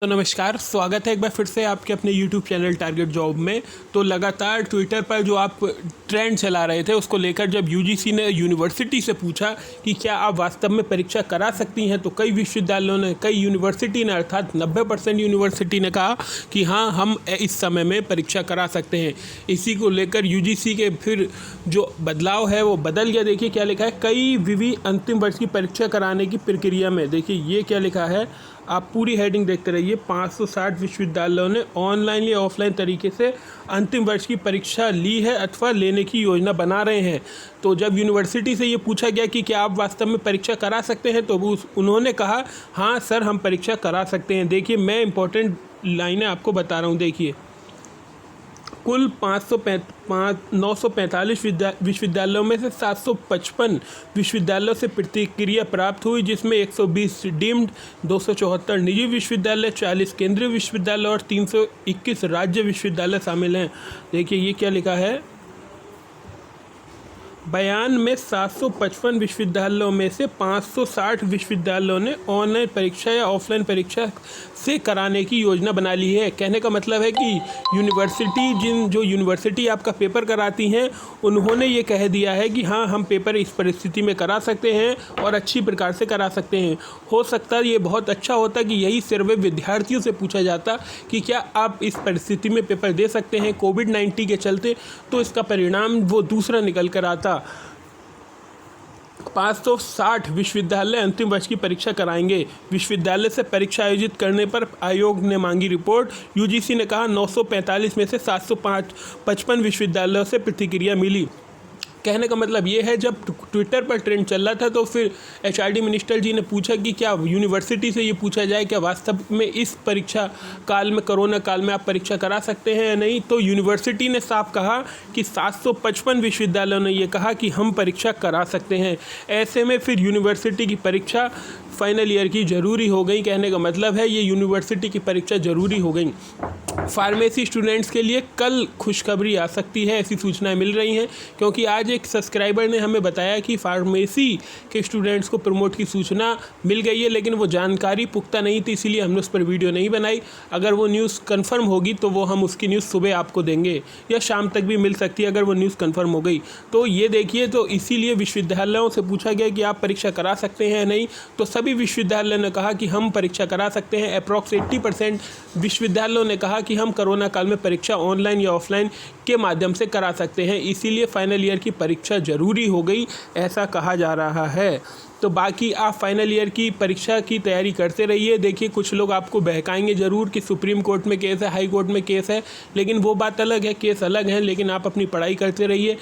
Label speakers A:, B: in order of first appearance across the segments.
A: तो नमस्कार, स्वागत है एक बार फिर से आपके अपने YouTube चैनल टारगेट जॉब में। तो लगातार ट्विटर पर जो आप ट्रेंड चला रहे थे उसको लेकर जब यूजीसी ने यूनिवर्सिटी से पूछा कि क्या आप वास्तव में परीक्षा करा सकती हैं, तो कई विश्वविद्यालयों ने, कई यूनिवर्सिटी ने, अर्थात 90% यूनिवर्सिटी ने कहा कि हाँ, हम इस समय में परीक्षा करा सकते हैं। इसी को लेकर यूजीसी के फिर जो बदलाव है वो बदल गया। देखिए क्या लिखा है, कई विवि अंतिम वर्ष की परीक्षा कराने की प्रक्रिया में। देखिए ये क्या लिखा है, आप पूरी हेडिंग देखते रहिए। 560 विश्वविद्यालयों ने ऑनलाइन या ऑफलाइन तरीके से अंतिम वर्ष की परीक्षा ली है अथवा लेने की योजना बना रहे हैं। तो जब यूनिवर्सिटी से ये पूछा गया कि क्या आप वास्तव में परीक्षा करा सकते हैं, तो उन्होंने कहा हाँ सर, हम परीक्षा करा सकते हैं। देखिए मैं इंपॉर्टेंट लाइनें आपको बता रहा हूँ। देखिए कुल 945 विश्वविद्यालयों में से 755 विश्वविद्यालयों से प्रतिक्रिया प्राप्त हुई, जिसमें 120 डीम्ड, 274 निजी विश्वविद्यालय, 40 केंद्रीय विश्वविद्यालय और 321 राज्य विश्वविद्यालय शामिल हैं। देखिए ये क्या लिखा है, बयान में 755 विश्वविद्यालयों में से 560 विश्वविद्यालयों ने ऑनलाइन परीक्षा या ऑफलाइन परीक्षा से कराने की योजना बना ली है। कहने का मतलब है कि जो यूनिवर्सिटी आपका पेपर कराती हैं, उन्होंने ये कह दिया है कि हाँ, हम पेपर इस परिस्थिति में करा सकते हैं और अच्छी प्रकार से करा सकते हैं। हो सकता है ये बहुत अच्छा होता कि यही सर्वे विद्यार्थियों से पूछा जाता कि क्या आप इस परिस्थिति में पेपर दे सकते हैं कोविड-19 के चलते, तो इसका परिणाम वो दूसरा निकल कर आता। 560 विश्वविद्यालय अंतिम वर्ष की परीक्षा कराएंगे। विश्वविद्यालय से परीक्षा आयोजित करने पर आयोग ने मांगी रिपोर्ट। यूजीसी ने कहा 945 में से 755 विश्वविद्यालयों से प्रतिक्रिया मिली। कहने का मतलब ये है, जब ट्विटर पर ट्रेंड चल रहा था तो फिर एचआरडी मिनिस्टर जी ने पूछा कि क्या यूनिवर्सिटी से ये पूछा जाए क्या वास्तव में इस परीक्षा काल में, कोरोना काल में आप परीक्षा करा सकते हैं या नहीं। तो यूनिवर्सिटी ने साफ कहा कि 755 विश्वविद्यालयों ने ये कहा कि हम परीक्षा करा सकते हैं। ऐसे में फिर यूनिवर्सिटी की परीक्षा फाइनल ईयर की ज़रूरी हो गई। कहने का मतलब है ये यूनिवर्सिटी की परीक्षा ज़रूरी हो गई। फार्मेसी स्टूडेंट्स के लिए कल खुशखबरी आ सकती है, ऐसी सूचनाएं मिल रही हैं, क्योंकि आज एक सब्सक्राइबर ने हमें बताया कि फार्मेसी के स्टूडेंट्स को प्रमोट की सूचना मिल गई है, लेकिन वो जानकारी पुख्ता नहीं थी, इसीलिए हमने उस पर वीडियो नहीं बनाई। अगर वो न्यूज़ कन्फर्म होगी तो वो हम उसकी न्यूज़ सुबह आपको देंगे, या शाम तक भी मिल सकती है अगर वो न्यूज़ कन्फर्म हो गई। तो ये देखिए, तो इसीलिए विश्वविद्यालयों से पूछा गया कि आप परीक्षा करा सकते हैं या नहीं, तो सभी विश्वविद्यालयों ने कहा कि हम परीक्षा करा सकते हैं। अप्रॉक्स 80% विश्वविद्यालयों ने कहा कि हम कोरोना काल में परीक्षा ऑनलाइन या ऑफलाइन के माध्यम से करा सकते हैं, इसीलिए फाइनल ईयर की परीक्षा ज़रूरी हो गई, ऐसा कहा जा रहा है। तो बाकी आप फाइनल ईयर की परीक्षा की तैयारी करते रहिए। देखिए कुछ लोग आपको बहकाएंगे ज़रूर कि सुप्रीम कोर्ट में केस है, हाई कोर्ट में केस है, लेकिन वो बात अलग है, केस अलग है, लेकिन आप अपनी पढ़ाई करते रहिए।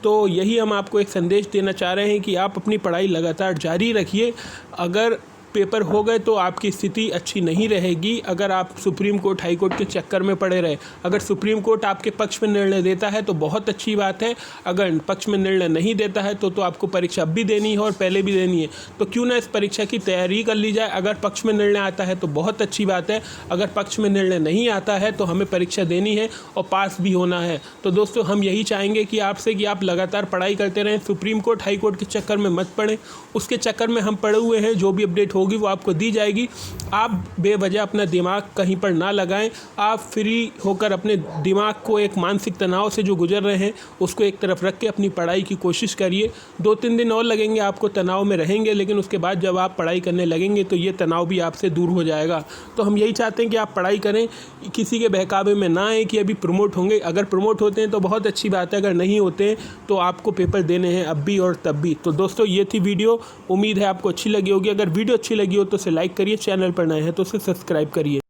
A: तो यही हम आपको एक संदेश देना चाह रहे हैं कि आप अपनी पढ़ाई लगातार जारी रखिए। अगर पेपर हो गए तो आपकी स्थिति अच्छी नहीं रहेगी अगर आप सुप्रीम कोर्ट, हाई कोर्ट के चक्कर में पड़े रहे। अगर सुप्रीम कोर्ट आपके पक्ष में निर्णय देता है तो बहुत अच्छी बात है, अगर पक्ष में निर्णय नहीं देता है तो आपको परीक्षा अब भी देनी है और पहले भी देनी है। तो क्यों ना इस परीक्षा की तैयारी कर ली जाए। अगर पक्ष में निर्णय आता है तो बहुत अच्छी बात है, अगर पक्ष में निर्णय नहीं आता है तो हमें परीक्षा देनी है और पास भी होना है। तो दोस्तों हम यही चाहेंगे कि आपसे कि आप लगातार पढ़ाई करते रहें, सुप्रीम कोर्ट, हाई कोर्ट के चक्कर में मत पड़ें। उसके चक्कर में हम पड़े हुए हैं, जो भी अपडेट होगी वो आपको दी जाएगी। आप बेवजह अपना दिमाग कहीं पर ना लगाएं। आप फ्री होकर अपने दिमाग को एक मानसिक तनाव से जो गुजर रहे हैं उसको एक तरफ रख के अपनी पढ़ाई की कोशिश करिए। 2-3 दिन और लगेंगे, आपको तनाव में रहेंगे, लेकिन उसके बाद जब आप पढ़ाई करने लगेंगे तो ये तनाव भी आपसे दूर हो जाएगा। तो हम यही चाहते हैं कि आप पढ़ाई करें, किसी के बहकावे में ना आए कि अभी प्रमोट होंगे। अगर प्रमोट होते हैं तो बहुत अच्छी बात है, अगर नहीं होते हैं तो आपको पेपर देने हैं अब भी और तब भी। तो दोस्तों ये थी वीडियो, उम्मीद है आपको अच्छी लगी होगी। अगर वीडियो अच्छी लगी हो तो उसे लाइक करिए, चैनल पर नए हैं तो उसे सब्सक्राइब करिए।